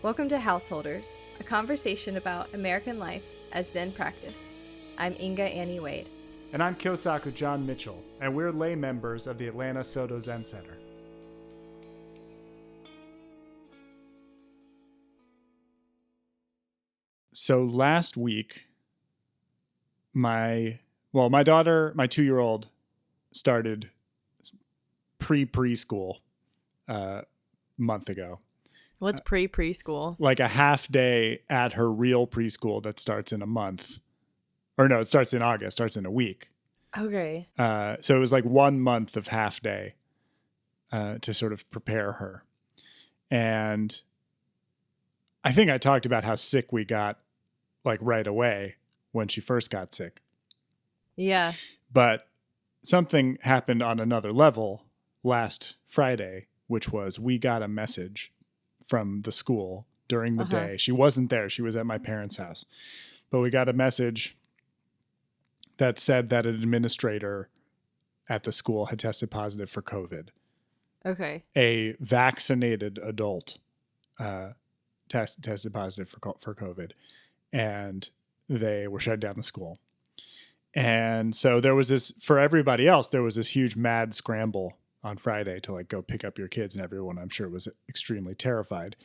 Welcome to Householders, a conversation about American life as Zen practice. I'm Inga Annie Wade. And I'm Kyosaku John Mitchell, and we're lay members of the Atlanta Soto Zen Center. So last week, my daughter, my 2-year-old, started preschool a month ago. What's preschool? Like a half day at her real preschool that starts in a month. Or no, it starts in August, starts in a week. Okay. So it was like 1 month of half day to sort of prepare her. And I think I talked about how sick we got like right away when she first got sick. Yeah. But something happened on another level last Friday, which was we got a message from the school during the day. She wasn't there. She was at my parents' house. But we got a message that said that an administrator at the school had tested positive for COVID. Okay. A vaccinated adult tested positive for COVID, and they were shut down the school. And so there was this, for everybody else, there was this huge mad scramble on Friday to like go pick up your kids, and everyone, I'm sure, was extremely terrified.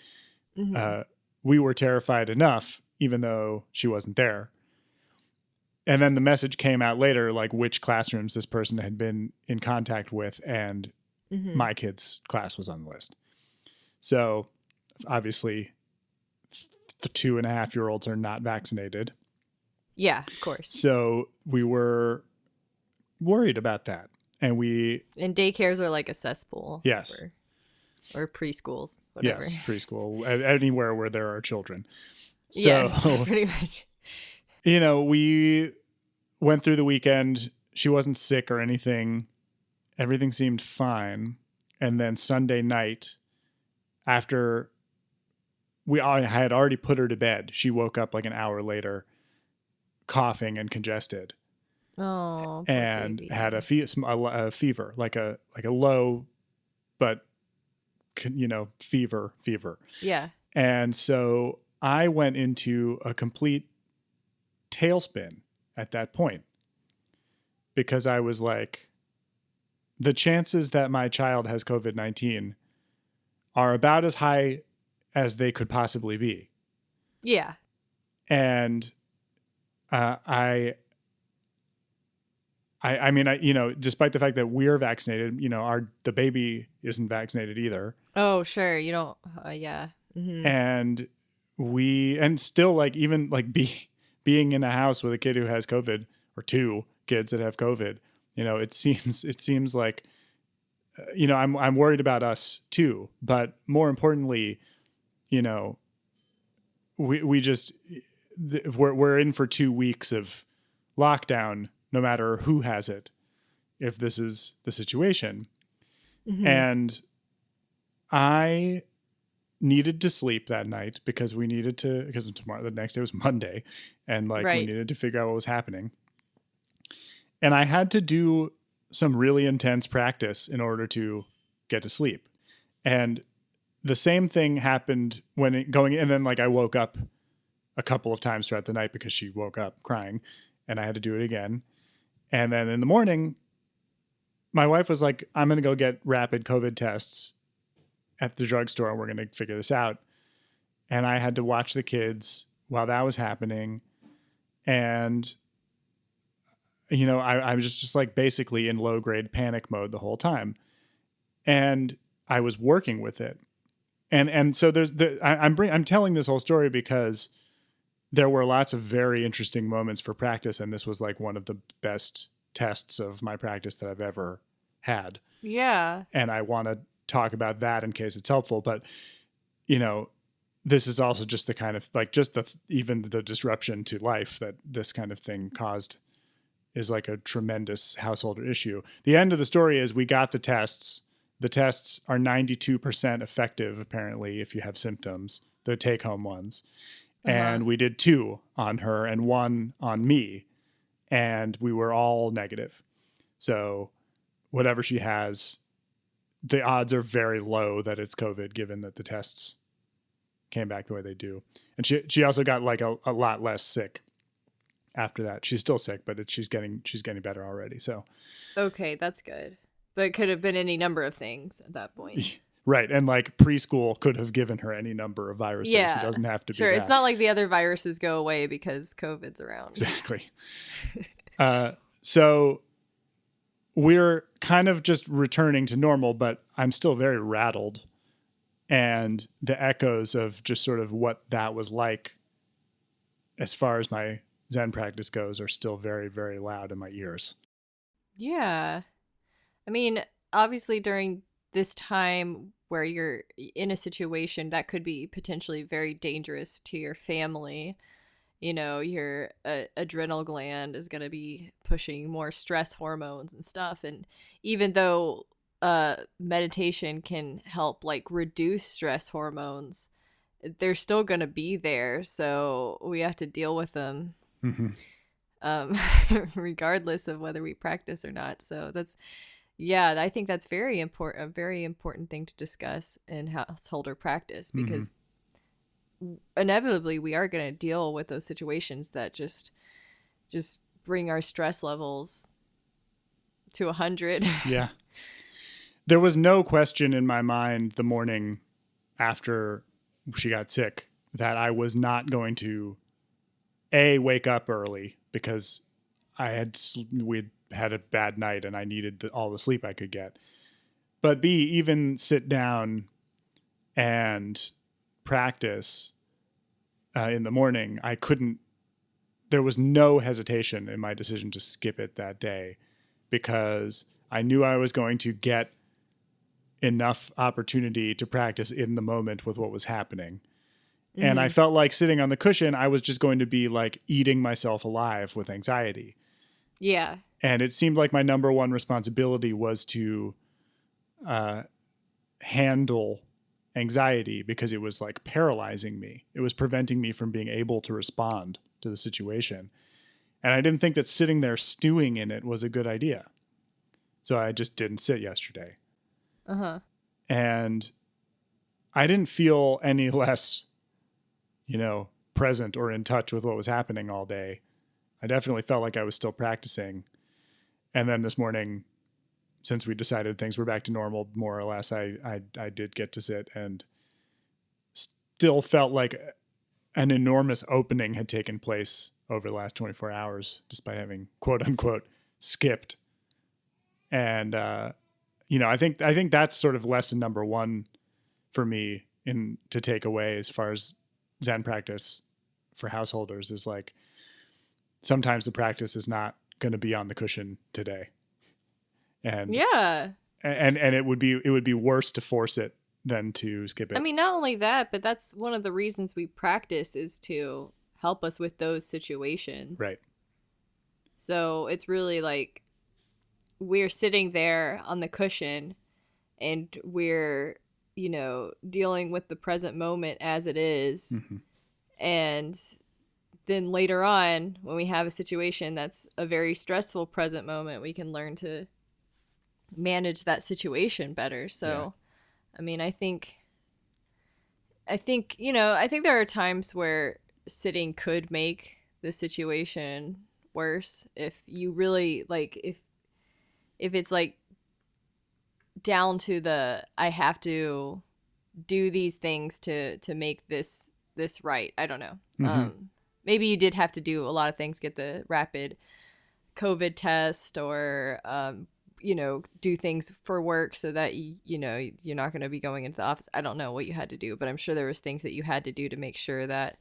Mm-hmm. We were terrified enough, even though she wasn't there. And then the message came out later, like which classrooms this person had been in contact with, and my kid's class was on the list. So obviously the 2.5-year-olds are not vaccinated. Yeah, of course. So we were worried about that. And And daycares are like a cesspool. Yes. Or preschools, whatever. Yes, preschool, anywhere where there are children. So, yes, pretty much. You know, we went through the weekend. She wasn't sick or anything. Everything seemed fine. And then Sunday night, after I had already put her to bed, she woke up like an hour later, coughing and congested. Oh, poor and baby. had a fever, like a low, but fever. Yeah. And so I went into a complete tailspin at that point, because I was like, the chances that my child has COVID-19 are about as high as they could possibly be. Yeah. And I mean, despite the fact that we're vaccinated, the baby isn't vaccinated either. Oh, sure. You don't. Yeah. Mm-hmm. And still, like, even like being in a house with a kid who has COVID, or 2 kids that have COVID, it seems like, I'm worried about us too. But more importantly, we're in for 2 weeks of lockdown, no matter who has it, if this is the situation. Mm-hmm. And I needed to sleep that night because tomorrow, the next day was Monday, and we needed to figure out what was happening. And I had to do some really intense practice in order to get to sleep. And the same thing happened and then I woke up a couple of times throughout the night because she woke up crying, and I had to do it again. And then in the morning, my wife was like, I'm going to go get rapid COVID tests at the drugstore, and we're going to figure this out. And I had to watch the kids while that was happening. And, I was just like basically in low grade panic mode the whole time. And I was working with it. And so I'm telling this whole story because there were lots of very interesting moments for practice, and this was like one of the best tests of my practice that I've ever had. Yeah. And I want to talk about that in case it's helpful. But, this is also just the kind of like even the disruption to life that this kind of thing caused is like a tremendous household issue. The end of the story is we got the tests. The tests are 92% effective, apparently, if you have symptoms, the take-home ones. And we did 2 on her and 1 on me, and we were all negative. So whatever she has, the odds are very low that it's COVID, given that the tests came back the way they do. And she also got like a lot less sick after that. She's still sick, but she's getting better already. So okay, that's good. But it could have been any number of things at that point. Right. And like preschool could have given her any number of viruses. Yeah. It doesn't have to be sure. that. It's not like the other viruses go away because COVID's around. Exactly. So we're kind of just returning to normal, but I'm still very rattled. And the echoes of just sort of what that was like as far as my Zen practice goes are still very, very loud in my ears. Yeah. I mean, obviously during this time where you're in a situation that could be potentially very dangerous to your family, your adrenal gland is going to be pushing more stress hormones and stuff. And even though meditation can help like reduce stress hormones, they're still going to be there. So we have to deal with them. Regardless of whether we practice or not. So I think that's very important, a very important thing to discuss in householder practice, because inevitably we are going to deal with those situations that just bring our stress levels to 100. Yeah. There was no question in my mind the morning after she got sick that I was not going to wake up early because we'd had a bad night and I needed all the sleep I could get. But B, even sit down and practice in the morning, I couldn't. There was no hesitation in my decision to skip it that day because I knew I was going to get enough opportunity to practice in the moment with what was happening. And I felt like sitting on the cushion, I was just going to be like eating myself alive with anxiety. Yeah. And it seemed like my number one responsibility was to handle anxiety because it was like paralyzing me. It was preventing me from being able to respond to the situation. And I didn't think that sitting there stewing in it was a good idea. So I just didn't sit yesterday. And I didn't feel any less present or in touch with what was happening all day. I definitely felt like I was still practicing. And then this morning, since we decided things were back to normal, more or less, I did get to sit and still felt like an enormous opening had taken place over the last 24 hours, despite having quote unquote skipped. And, I think that's sort of lesson number one for me to take away as far as Zen practice for householders is like, sometimes the practice is not going to be on the cushion today. And and it would be worse to force it than to skip it. I mean, not only that, but that's one of the reasons we practice is to help us with those situations. Right. So it's really like we're sitting there on the cushion and we're, dealing with the present moment as it is. And then later on, when we have a situation that's a very stressful present moment, we can learn to manage that situation better. So, I mean, I think there are times where sitting could make the situation worse if you really like, if it's like down to I have to do these things to make this right. I don't know. Maybe you did have to do a lot of things, get the rapid COVID test or, do things for work so that, you're not going to be going into the office. I don't know what you had to do, but I'm sure there was things that you had to do to make sure that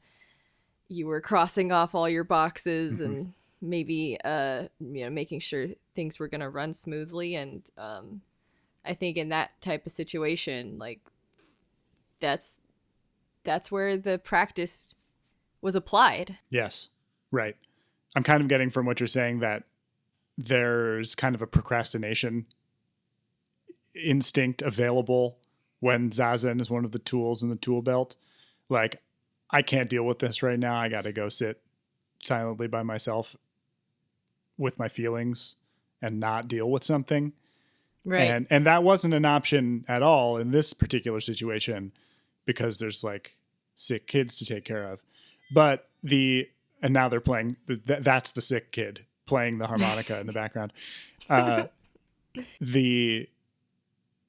you were crossing off all your boxes and maybe, making sure things were going to run smoothly. And I think in that type of situation, like that's where the practice was applied. Yes. Right. I'm kind of getting from what you're saying that there's kind of a procrastination instinct available when Zazen is one of the tools in the tool belt. Like, I can't deal with this right now. I got to go sit silently by myself with my feelings and not deal with something. Right. And that wasn't an option at all in this particular situation because there's like sick kids to take care of. But and now they're playing, that's the sick kid playing the harmonica in the background. But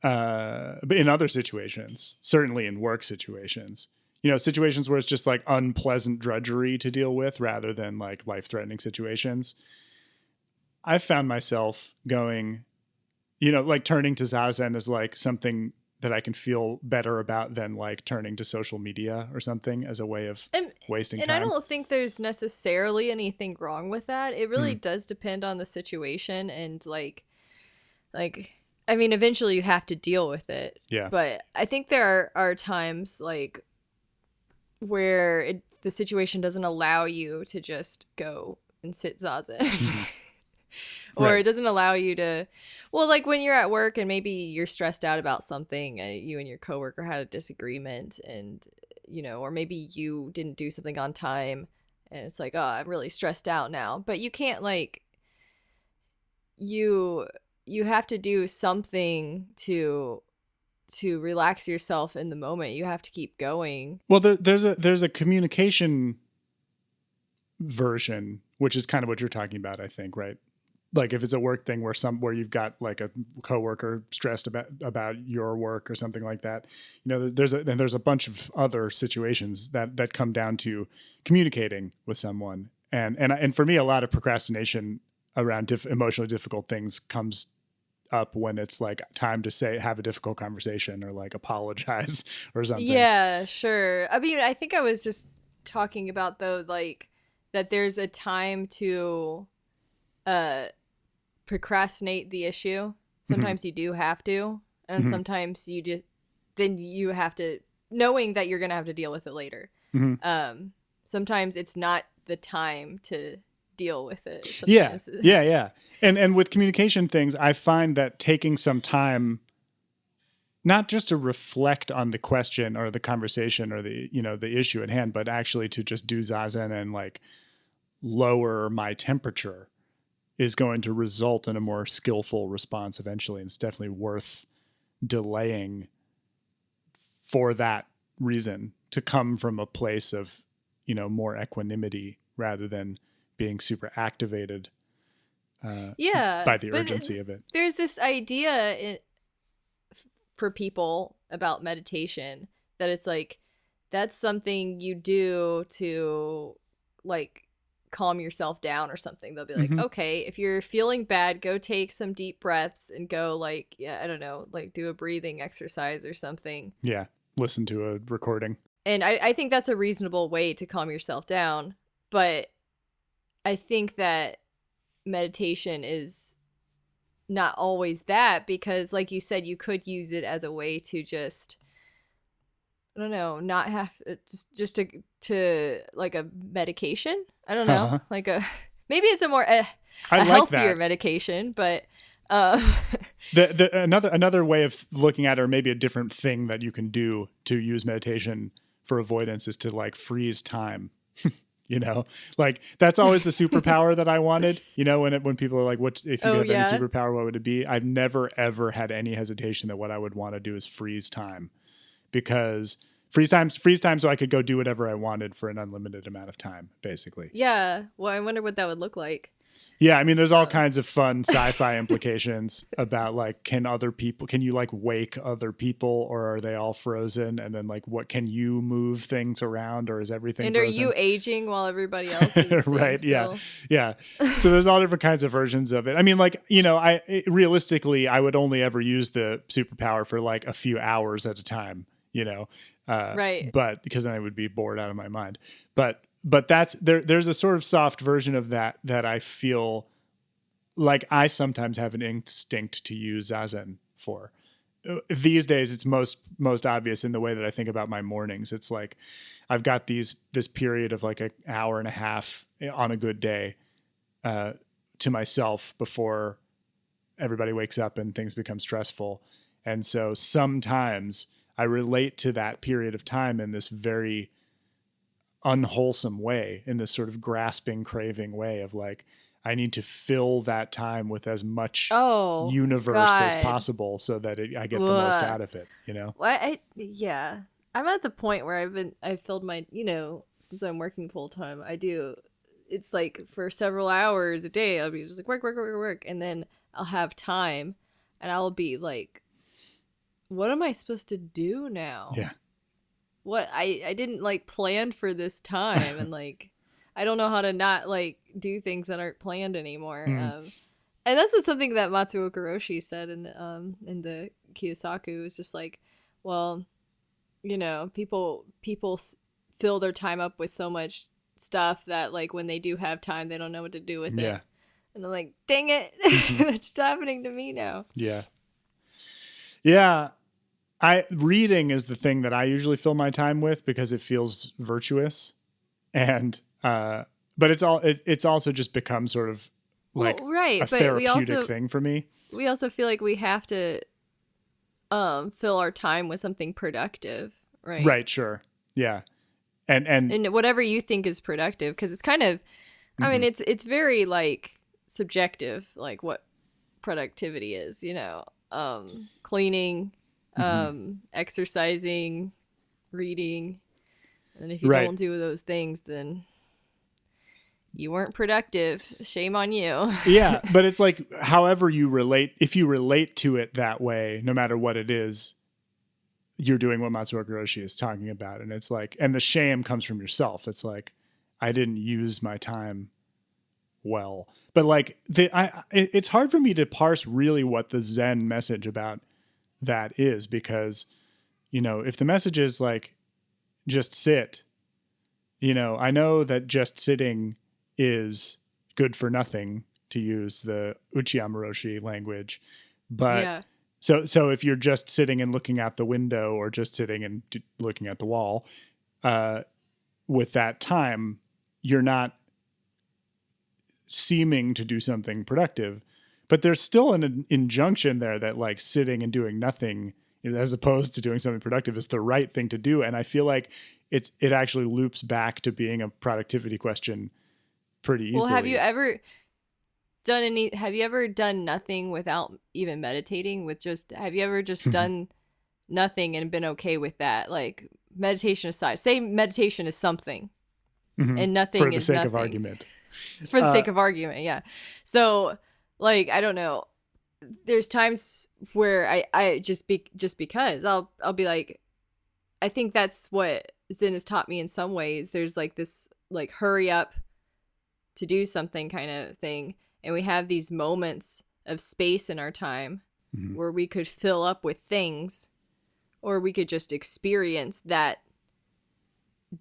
in other situations, certainly in work situations, situations where it's just like unpleasant drudgery to deal with rather than like life-threatening situations, I've found myself going, like turning to Zazen as like something that I can feel better about than like turning to social media or something as a way of wasting time. And I don't think there's necessarily anything wrong with that. It really does depend on the situation and like, I mean, eventually you have to deal with it. Yeah. But I think there are times like where the situation doesn't allow you to just go and sit zazen. Or right. It doesn't allow you to, well, like when you're at work and maybe you're stressed out about something, you and your coworker had a disagreement and, or maybe you didn't do something on time and it's like, oh, I'm really stressed out now. But you can't like, you have to do something to relax yourself in the moment. You have to keep going. Well, there's a communication version, which is kind of what you're talking about, I think, right? Like if it's a work thing where you've got like a coworker stressed about your work or something like that, there's a bunch of other situations that come down to communicating with someone. And for me, a lot of procrastination around emotionally difficult things comes up when it's like time to have a difficult conversation or like apologize or something. Yeah, sure. I mean, I think I was just talking about though, like that there's a time to procrastinate the issue. Sometimes you do have to, and sometimes you have to, knowing that you're gonna have to deal with it later. Sometimes it's not the time to deal with it. Sometimes. Yeah. And with communication things, I find that taking some time, not just to reflect on the question or the conversation or the issue at hand, but actually to just do zazen and like lower my temperature is going to result in a more skillful response eventually. And it's definitely worth delaying for that reason, to come from a place of, more equanimity rather than being super activated by the urgency of it. There's this idea for people about meditation that it's like, that's something you do to like calm yourself down or something. They'll be like, okay, if you're feeling bad, go take some deep breaths and go like, I don't know, like do a breathing exercise or something. Yeah. Listen to a recording. And I think that's a reasonable way to calm yourself down. But I think that meditation is not always that, because like you said, you could use it as a way to just, I don't know, not have just to like a medication. I don't know, like maybe it's a more a healthier medication, but another way of looking at it, or maybe a different thing that you can do to use meditation for avoidance, is to like freeze time. Like that's always the superpower that I wanted. When people are like, "What if you have any superpower? What would it be?" I've never ever had any hesitation that what I would want to do is freeze time, because freeze time so I could go do whatever I wanted for an unlimited amount of time, basically. Yeah. Well, I wonder what that would look like. Yeah, I mean, there's all kinds of fun sci-fi implications about like, can you like wake other people, or are they all frozen? And then like, what can you move things around, or is everything and frozen? Are you aging while everybody else is right? Still? Yeah. So there's all different kinds of versions of it. I mean, like, realistically, I would only ever use the superpower for like a few hours at a time. Right. But because then I would be bored out of my mind. But that's there's a sort of soft version of that I feel like I sometimes have an instinct to use zazen for. These days, it's most obvious in the way that I think about my mornings. It's like I've got this period of like an hour and a half on a good day to myself before everybody wakes up and things become stressful. And so sometimes I relate to that period of time in this very unwholesome way, in this sort of grasping, craving way of like, I need to fill that time with as much universe as possible so that I get the most out of it, Well, yeah. I'm at the point where I've filled my, since I'm working full time, it's like for several hours a day, I'll be just like work. And then I'll have time and I'll be like, what am I supposed to do now? Yeah. What I didn't like plan for this time. And like, I don't know how to not like do things that aren't planned anymore. And that's just something that Matsuo Kuroshi said in the Kiyosaku. Is just like, well, people fill their time up with so much stuff that like when they do have time, they don't know what to do with it. And I'm like, dang it, it's happening to me now. Yeah. Reading is the thing that I usually fill my time with because it feels virtuous, and but it's also just become sort of like a therapeutic thing for me. We also feel like we have to fill our time with something productive, right? Right, sure. Yeah. And whatever you think is productive, because it's kind of I mean it's very like subjective, like what productivity is, cleaning, exercising, reading, and if you don't do those things, then you weren't productive. Shame on you. Yeah, but it's like however you relate, if you relate to it that way, no matter what it is, you're doing what Matsuo Kuroshi is talking about. And it's like, and the shame comes from yourself. It's like, I didn't use my time well. But like, it's hard for me to parse really what the Zen message about that is, because, if the message is like, just sit, I know that just sitting is good for nothing, to use the Uchiyama Roshi language. But yeah. So if you're just sitting and looking out the window, or just sitting and looking at the wall, with that time, you're not seeming to do something productive, but there's still an injunction there that like sitting and doing nothing, as opposed to doing something productive, is the right thing to do. And I feel like it actually loops back to being a productivity question pretty easily. Well, have you ever done nothing without even meditating? Have you ever just done nothing and been okay with that? Like, meditation aside, say meditation is something and nothing for the is sake nothing. of argument. For the sake of argument, yeah. So, like, I don't know. There's times where I just because I'll be like, I think that's what Zen has taught me in some ways. There's like this like hurry up to do something kind of thing. And we have these moments of space in our time where we could fill up with things, or we could just experience that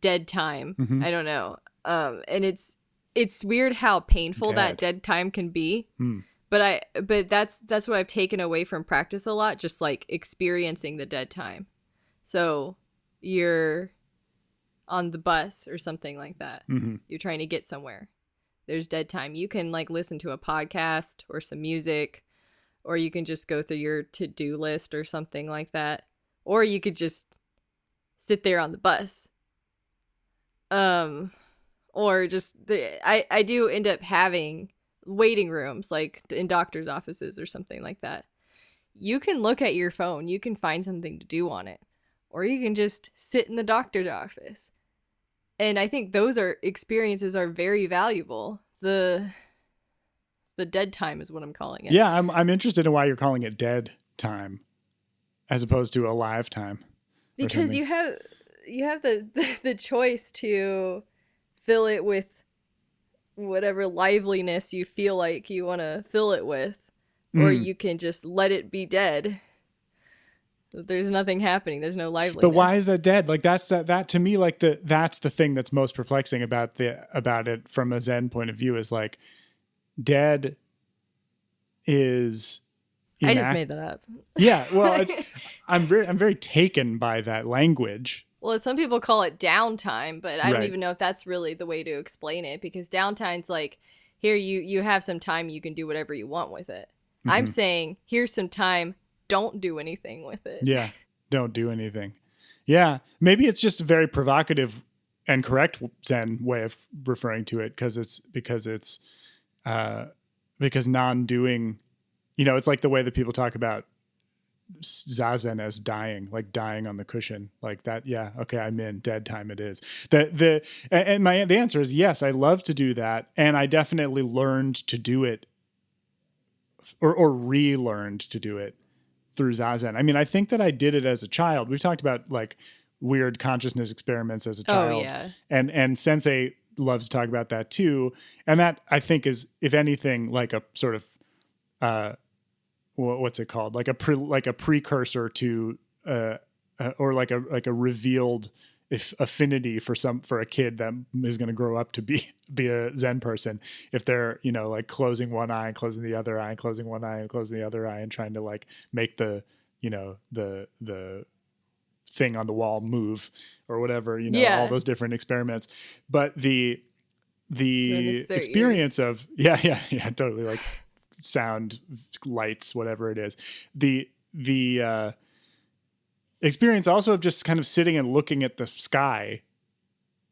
dead time. I don't know. And it's weird how painful that dead time can be. But that's what I've taken away from practice a lot, just like experiencing the dead time. So you're on the bus or something like that. You're trying to get somewhere. There's dead time. You can like listen to a podcast or some music, or you can just go through your to-do list or something like that. Or you could just sit there on the bus. Or just I do end up having waiting rooms like in doctor's offices or something like that. You can look at your phone, you can find something to do on it, or you can just sit in the doctor's office. And I think those experiences are very valuable. The dead time is what I'm calling it. Yeah, I'm interested in why you're calling it dead time as opposed to alive time. Because you have the choice to fill it with whatever liveliness you feel like you want to fill it with, or you can just let it be dead. There's nothing happening. There's no liveliness. But why is that dead? Like that to me, like that's the thing that's most perplexing about it from a Zen point of view, is like dead is. I just made that up. Yeah, well, I'm very taken by that language. Well, some people call it downtime, but I don't even know if that's really the way to explain it, because downtime's like, here you have some time, you can do whatever you want with it. I'm saying, here's some time, don't do anything with it. Yeah, don't do anything. Yeah, maybe it's just a very provocative and correct Zen way of referring to it, because non-doing, it's like the way that people talk about Zazen as dying, like dying on the cushion, like that. Yeah. Okay. I'm in. Dead time it is. The answer is yes, I love to do that. And I definitely learned to do it or relearned to do it through Zazen. I mean, I think that I did it as a child. We've talked about like weird consciousness experiments as a child. Oh, yeah. And Sensei loves to talk about that too. And that I think is, if anything, like a sort of, what's it called? Like a precursor to, or like a revealed affinity for a kid that is going to grow up to be a Zen person. If they're, like closing one eye and closing the other eye and closing one eye and closing the other eye and trying to like make the thing on the wall move or whatever, all those different experiments. But the experience of, yeah, totally, like sound, lights, whatever it is. The experience also of just kind of sitting and looking at the sky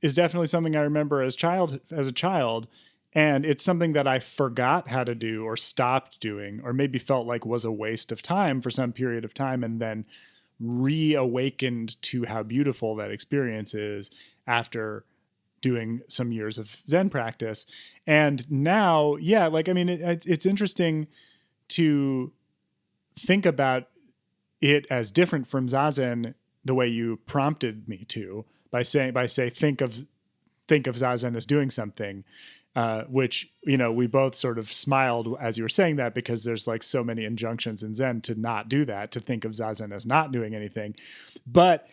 is definitely something I remember as a child. And it's something that I forgot how to do or stopped doing, or maybe felt like was a waste of time for some period of time, and then reawakened to how beautiful that experience is after doing some years of Zen practice. And now, yeah, like, I mean, it's interesting to think about it as different from Zazen the way you prompted me to, by saying, think of Zazen as doing something, which, we both sort of smiled as you were saying that, because there's like so many injunctions in Zen to not do that, to think of Zazen as not doing anything. But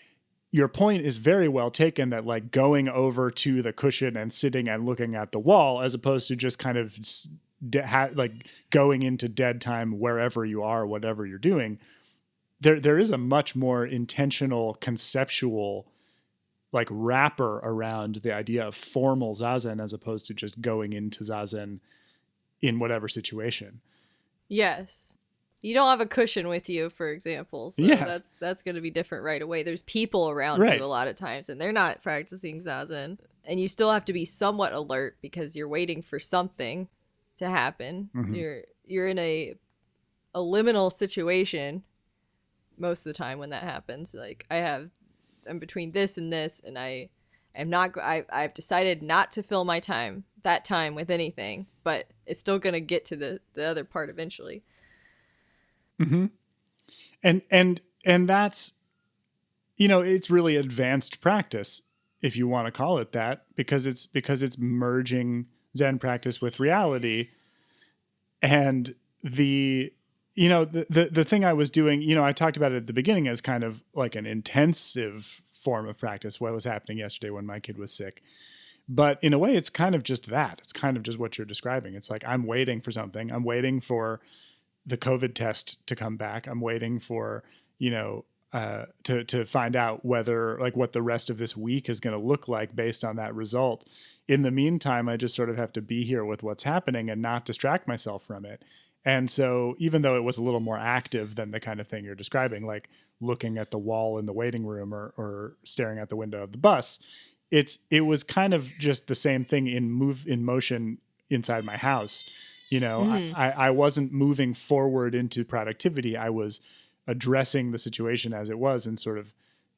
your point is very well taken, that like going over to the cushion and sitting and looking at the wall, as opposed to just kind of like going into dead time wherever you are, whatever you're doing, there is a much more intentional, conceptual, like wrapper around the idea of formal Zazen, as opposed to just going into Zazen in whatever situation. Yes. You don't have a cushion with you, for example. So yeah. that's going to be different right away. There's people around you a lot of times, and they're not practicing Zazen. And you still have to be somewhat alert, because you're waiting for something to happen. Mm-hmm. You're in a liminal situation most of the time when that happens. Like, I'm between this and this, and I've decided not to fill that time with anything, but it's still going to get to the other part eventually. Mm-hmm. And that's, it's really advanced practice, if you want to call it that, because it's merging Zen practice with reality. And the thing I was doing, I talked about it at the beginning as kind of like an intensive form of practice, what was happening yesterday when my kid was sick. But in a way, it's kind of just that. It's kind of just what you're describing. It's like, I'm waiting for something. I'm waiting for the COVID test to come back. I'm waiting for, to find out whether, like, what the rest of this week is going to look like based on that result. In the meantime, I just sort of have to be here with what's happening and not distract myself from it. And so even though it was a little more active than the kind of thing you're describing, like looking at the wall in the waiting room or staring at the window of the bus, it was kind of just the same thing in motion inside my house. Mm-hmm. I wasn't moving forward into productivity. I was addressing the situation as it was, and sort of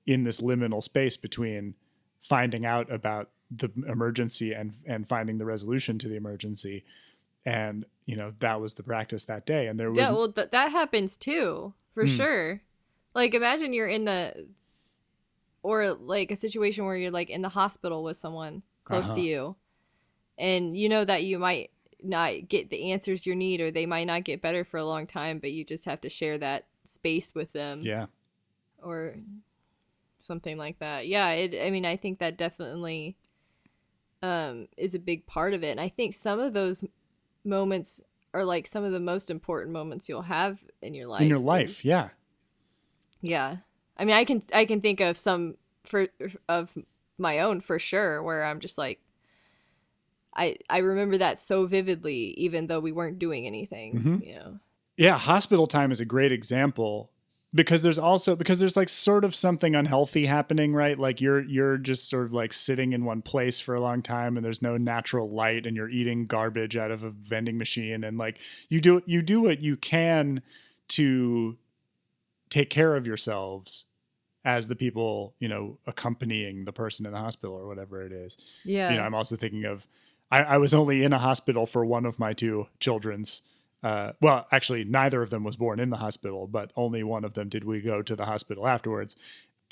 in this liminal space between finding out about the emergency and finding the resolution to the emergency. And, that was the practice that day. And there was... Yeah, well, that happens too, for sure. Like, imagine you're or like a situation where you're like in the hospital with someone close to you, and that you might not get the answers you need, or they might not get better for a long time, but you just have to share that space with them. Yeah. Or something like that. Yeah, I think that definitely is a big part of it. And I think some of those moments are like some of the most important moments you'll have in your life. Yeah. Yeah. I mean, I can think of some of my own for sure, where I'm just like, I remember that so vividly, even though we weren't doing anything, Mm-hmm. Yeah. Hospital time is a great example, because there's like sort of something unhealthy happening, right? Like you're just sort of like sitting in one place for a long time, and there's no natural light, and you're eating garbage out of a vending machine. And like you do what you can to take care of yourselves as the people, accompanying the person in the hospital or whatever it is. Yeah. I'm also thinking of, I was only in a hospital for one of my two children's. Well, actually, neither of them was born in the hospital, but only one of them did we go to the hospital afterwards.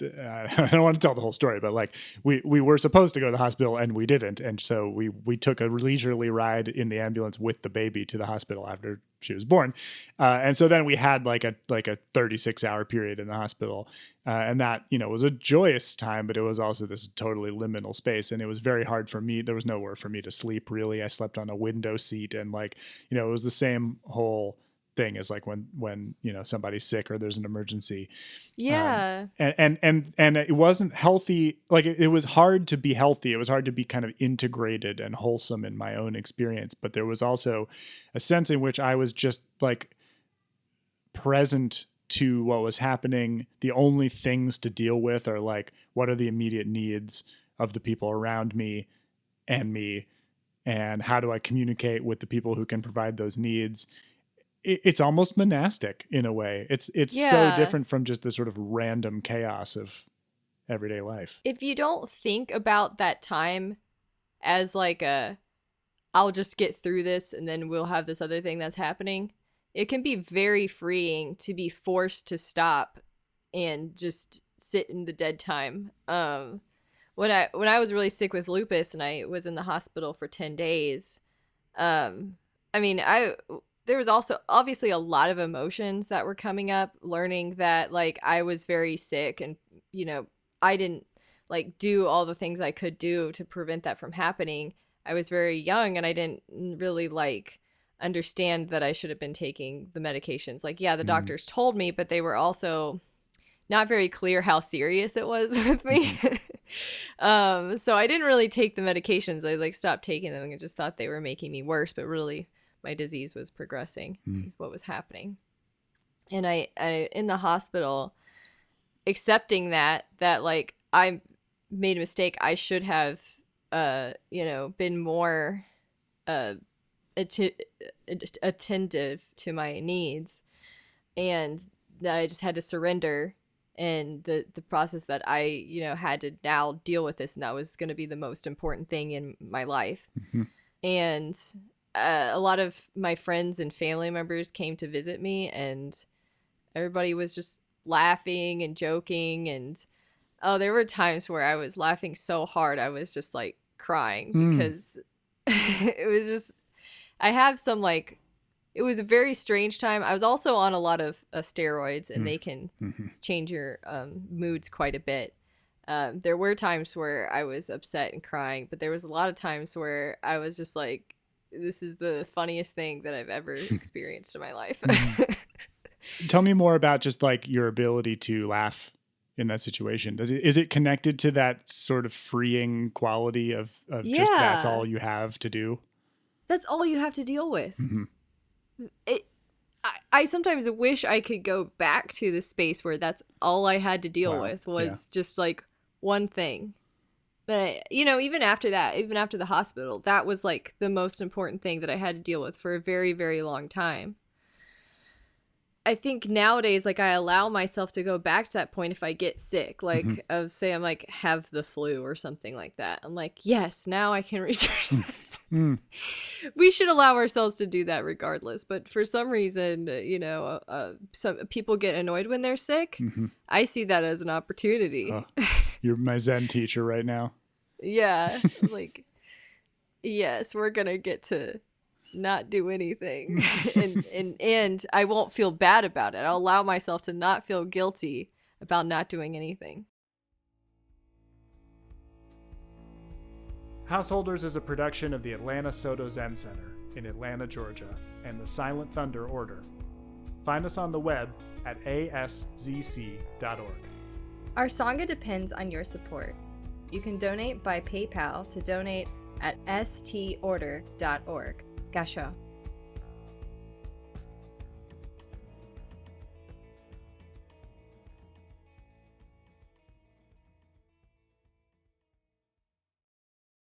I don't want to tell the whole story, but like we were supposed to go to the hospital and we didn't. And so we took a leisurely ride in the ambulance with the baby to the hospital after she was born. And so then we had like a 36-hour period in the hospital. And that, was a joyous time, but it was also this totally liminal space. And it was very hard for me. There was nowhere for me to sleep, really. I slept on a window seat and like, it was the same whole thing as like when somebody's sick or there's an emergency. Yeah. And it wasn't healthy. Like it was hard to be healthy. It was hard to be kind of integrated and wholesome in my own experience. But there was also a sense in which I was just like present to what was happening. The only things to deal with are like, what are the immediate needs of the people around me and me? And how do I communicate with the people who can provide those needs? It's almost monastic in a way. It's so different from just the sort of random chaos of everyday life. If you don't think about that time as like I'll just get through this and then we'll have this other thing that's happening, it can be very freeing to be forced to stop and just sit in the dead time. When I was really sick with lupus and I was in the hospital for 10 days, there was also obviously a lot of emotions that were coming up, learning that like I was very sick and, I didn't like do all the things I could do to prevent that from happening. I was very young and I didn't really like understand that I should have been taking the medications. Like, yeah, the doctors told me, but they were also not very clear how serious it was with me. So I didn't really take the medications. I like stopped taking them and I just thought they were making me worse, but really my disease was progressing is what was happening. And I in the hospital, accepting that like I made a mistake. I should have, been more attentive to my needs, and that I just had to surrender. And the process that I, had to now deal with this, and that was going to be the most important thing in my life. Mm-hmm. And a lot of my friends and family members came to visit me, and everybody was just laughing and joking. And there were times where I was laughing so hard I was just like crying because it was just, I have some like, it was a very strange time. I was also on a lot of steroids, and they can change your moods quite a bit. There were times where I was upset and crying, but there was a lot of times where I was just like, this is the funniest thing that I've ever experienced in my life. Tell me more about just like your ability to laugh in that situation. Is it connected to that sort of freeing quality of just that's all you have to do? That's all you have to deal with. Mm-hmm. I sometimes wish I could go back to the space where that's all I had to deal with was just like one thing. But, even after that, even after the hospital, that was like the most important thing that I had to deal with for a very, very long time. I think nowadays, like, I allow myself to go back to that point if I get sick, like, of say I'm like have the flu or something like that. I'm like, yes, now I can return to this. We should allow ourselves to do that regardless. But for some reason, some people get annoyed when they're sick. Mm-hmm. I see that as an opportunity. You're my Zen teacher right now. Yeah. Like, yes, we're going to get to not do anything. and I won't feel bad about it. I'll allow myself to not feel guilty about not doing anything. Householders is a production of the Atlanta Soto Zen Center in Atlanta, Georgia, and the Silent Thunder Order. Find us on the web at ASZC.org. Our Sangha depends on your support. You can donate by PayPal to donate at storder.org. Gasho.